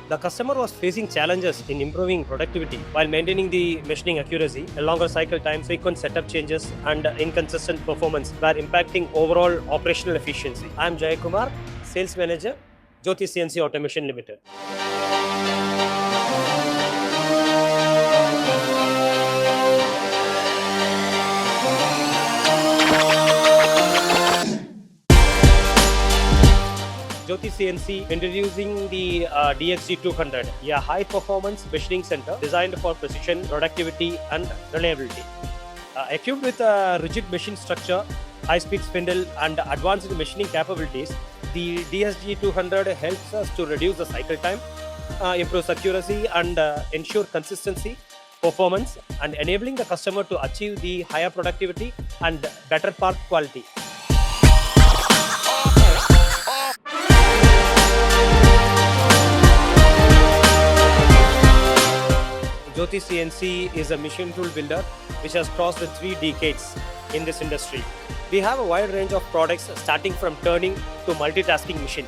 The customer was facing challenges in improving productivity while maintaining the machining accuracy. A longer cycle time, frequent setup changes, and inconsistent performance were impacting overall operational efficiency. I am Jay Kumar, Sales Manager, Jyoti CNC Automation Ltd. Jyoti CNC introducing the DXG200, a high-performance machining center designed for precision, productivity, and reliability. Equipped with a rigid machine structure, high-speed spindle, and advanced machining capabilities, the DSG200 helps us to reduce the cycle time, improves accuracy, and ensure consistency, performance, and enabling the customer to achieve the higher productivity and better part quality. Jyoti CNC is a machine tool builder which has crossed the 3 decades in this industry. We have a wide range of products starting from turning to multitasking machine.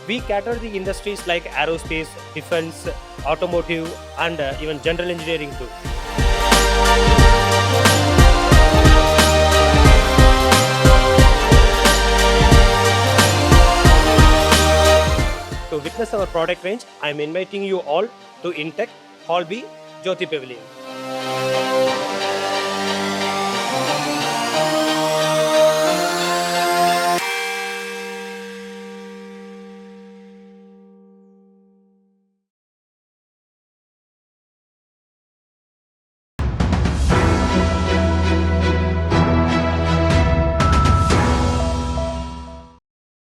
We cater the industries like aerospace, defense, automotive, and even general engineering too. To witness our product range, I am inviting you all to INTEC Hall B, Jyoti Pavilion.